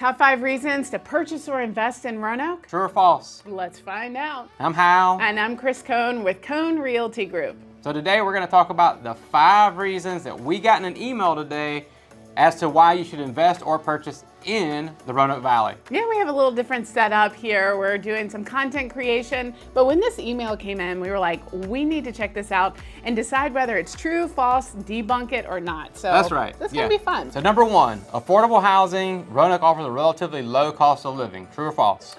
Top 5 reasons to purchase or invest in Roanoke? True or false? Let's find out. I'm Hal. And I'm Kris Cone with Cone Realty Group. So today we're going to talk about the 5 reasons that we got in an email today as to why you should invest or purchase in the Roanoke Valley. Yeah, we have a little different setup here. We're doing some content creation, but when this email came in, we were like, we need to check this out and decide whether it's true, false, debunk it or not. So that's right. This is going to be fun. So number 1, affordable housing. Roanoke offers a relatively low cost of living. True or false?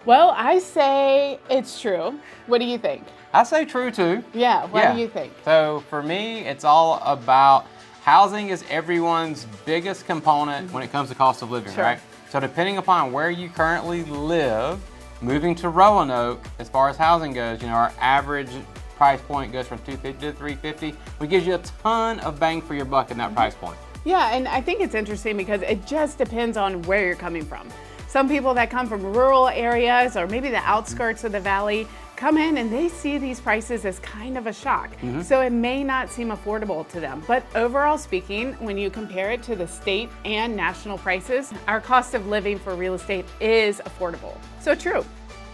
Well, I say it's true. What do you think? I say true too. Yeah, what do you think? So for me, it's all about housing is everyone's biggest component when it comes to cost of living, right? So depending upon where you currently live, moving to Roanoke, as far as housing goes, our average price point goes from $250 to $350, which gives you a ton of bang for your buck in that price point. Yeah, and I think it's interesting because it just depends on where you're coming from. Some people that come from rural areas or maybe the outskirts of the valley come in and they see these prices as kind of a shock. So it may not seem affordable to them. But overall speaking, when you compare it to the state and national prices, our cost of living for real estate is affordable. So true.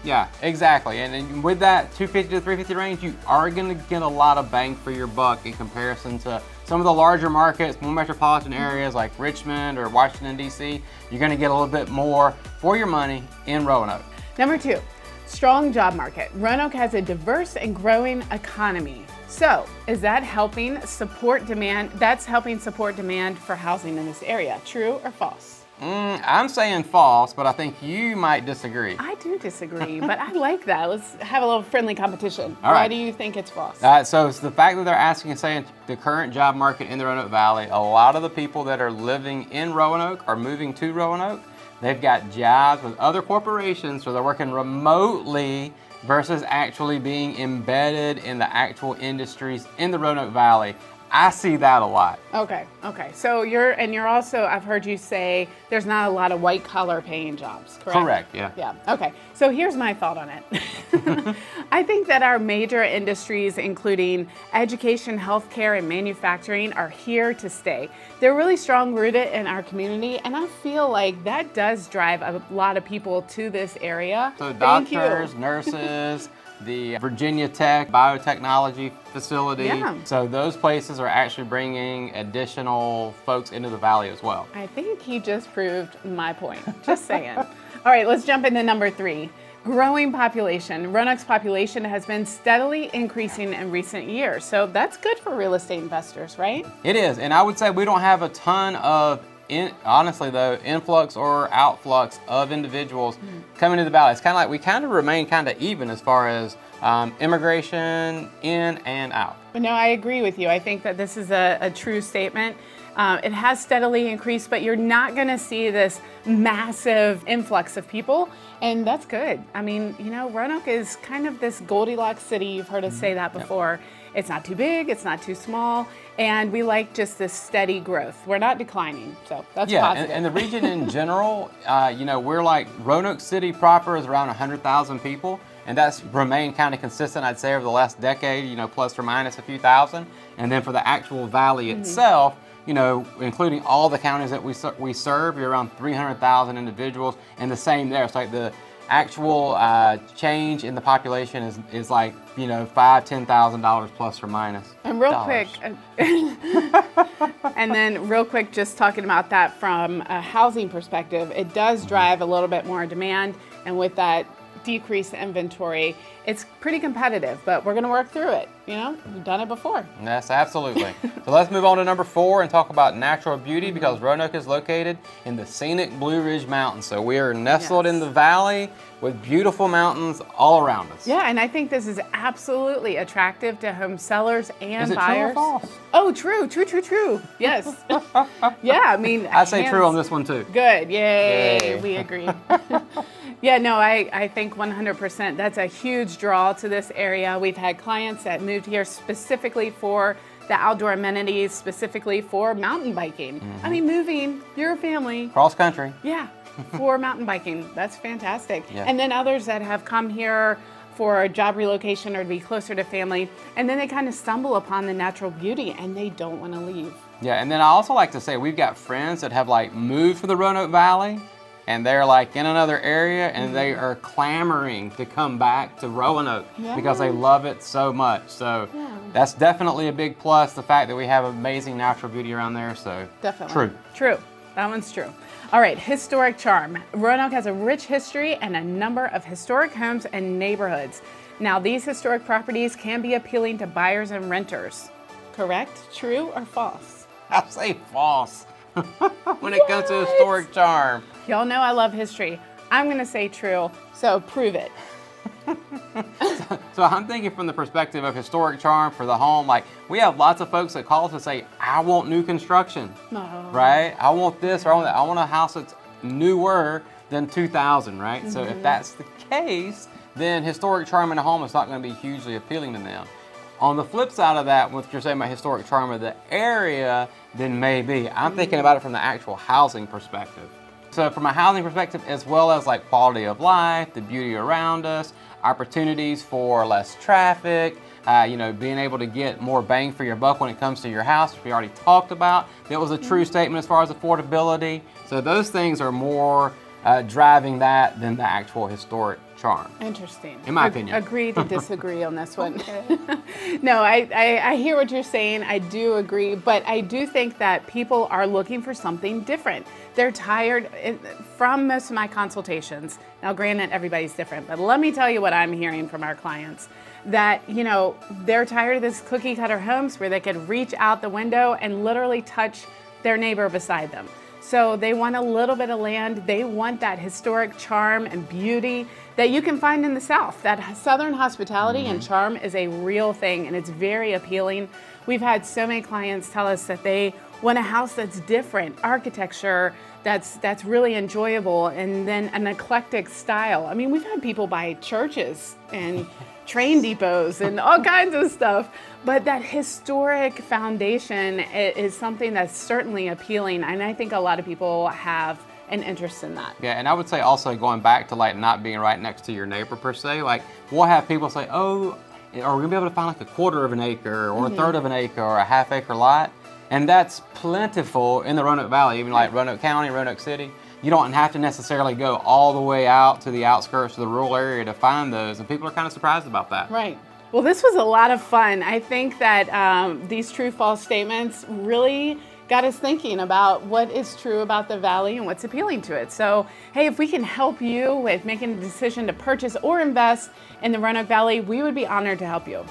Yeah, exactly. And with that $250 to $350 range, you are going to get a lot of bang for your buck in comparison to some of the larger markets, more metropolitan areas like Richmond or Washington, D.C. You're going to get a little bit more for your money in Roanoke. Number 2, strong job market. Roanoke has a diverse and growing economy. So is that helping support demand? That's helping support demand for housing in this area. True or false? I'm saying false, but I think you might disagree. I do disagree, but I like that. Let's have a little friendly competition. All right. Why do you think it's false? So it's the fact that they're asking and saying the current job market in the Roanoke Valley, a lot of the people that are living in Roanoke are moving to Roanoke. They've got jobs with other corporations, so they're working remotely versus actually being embedded in the actual industries in the Roanoke Valley. I see that a lot. Okay. So you're also, I've heard you say there's not a lot of white collar paying jobs, correct? Correct, yeah. Yeah, okay. So here's my thought on it. I think that our major industries, including education, healthcare, and manufacturing, are here to stay. They're really strong rooted in our community, and I feel like that does drive a lot of people to this area. So doctors, nurses, the Virginia Tech biotechnology facility. Yeah. So those places are actually bringing additional folks into the valley as well. I think he just proved my point. Just saying. All right, let's jump into number 3. Growing population. Roanoke's population has been steadily increasing in recent years. So that's good for real estate investors, right? It is. And I would say we don't have a ton of honestly though, influx or outflux of individuals coming to the valley. It's kind of like we kind of remain kind of even as far as immigration in and out. No, I agree with you. I think that this is a true statement. It has steadily increased, but you're not going to see this massive influx of people, and that's good. I mean, Roanoke is kind of this Goldilocks city. You've heard us say that before. Yep. It's not too big, it's not too small, and we like just this steady growth. We're not declining, so that's positive. And the region in general, we're like Roanoke City proper is around 100,000 people, and that's remained kind of consistent, I'd say, over the last decade, plus or minus a few thousand. And then for the actual valley itself, including all the counties that we serve, you're around 300,000 individuals, and the same there. It's like the actual change in the population is like $5,000-$10,000 plus or minus. And real quick, just talking about that from a housing perspective, it does drive a little bit more demand, and with that decreased inventory, it's pretty competitive, but we're going to work through it. We've done it before. Yes, absolutely. So let's move on to number 4 and talk about natural beauty, because Roanoke is located in the scenic Blue Ridge Mountains. So we are nestled in the valley with beautiful mountains all around us. Yeah, and I think this is absolutely attractive to home sellers and buyers. Is it buyers. true or false? Oh, true. Yes. Yeah, I mean, I say true on this one too. Good. Yay. We agree. Yeah, no, I think 100%. That's a huge draw to this area. We've had clients that moved here specifically for the outdoor amenities, specifically for mountain biking. I mean, moving your family. Cross country. Yeah, for mountain biking. That's fantastic. Yeah. And then others that have come here for a job relocation or to be closer to family, and then they kind of stumble upon the natural beauty and they don't want to leave. Yeah, and then I also like to say we've got friends that have moved from the Roanoke Valley and they're like in another area, and they are clamoring to come back to Roanoke because they love it so much. So that's definitely a big plus, the fact that we have amazing natural beauty around there. So definitely. True. That one's true. All right, historic charm. Roanoke has a rich history and a number of historic homes and neighborhoods. Now, these historic properties can be appealing to buyers and renters. Correct? True or false? I'll say false when it comes to historic charm. Y'all know I love history. I'm going to say true, so prove it. So I'm thinking from the perspective of historic charm for the home. Like, we have lots of folks that call us and say, I want new construction, right? I want this, or I want that. I want a house that's newer than 2000, right? So if that's the case, then historic charm in a home is not going to be hugely appealing to them. On the flip side of that, what you're saying about historic charm of the area, then maybe. I'm thinking about it from the actual housing perspective. So from a housing perspective, as well as like quality of life, the beauty around us, opportunities for less traffic, being able to get more bang for your buck when it comes to your house, which we already talked about. That was a true statement as far as affordability. So those things are more driving that than the actual historic charm. Interesting. In my opinion. Agree to disagree on this one. No, I hear what you're saying. I do agree, but I do think that people are looking for something different. They're tired from most of my consultations. Now, granted, everybody's different, but let me tell you what I'm hearing from our clients. That, they're tired of this cookie cutter homes where they could reach out the window and literally touch their neighbor beside them. So they want a little bit of land. They want that historic charm and beauty that you can find in the South. That Southern hospitality and charm is a real thing, and it's very appealing. We've had so many clients tell us that they want a house that's different, architecture that's really enjoyable, and then an eclectic style. I mean, we've had people buy churches and train depots and all kinds of stuff. But that historic foundation is something that's certainly appealing, and I think a lot of people have an interest in that. Yeah, and I would say also going back to like not being right next to your neighbor per se, like we'll have people say, oh, are we gonna be able to find like a quarter of an acre or a third of an acre or a half acre lot? And that's plentiful in the Roanoke Valley, even like Roanoke County, Roanoke City. You don't have to necessarily go all the way out to the outskirts of the rural area to find those, and people are kind of surprised about that. Right. Well, this was a lot of fun. I think that these true-false statements really got us thinking about what is true about the Valley and what's appealing to it. So, hey, if we can help you with making a decision to purchase or invest in the Roanoke Valley, we would be honored to help you.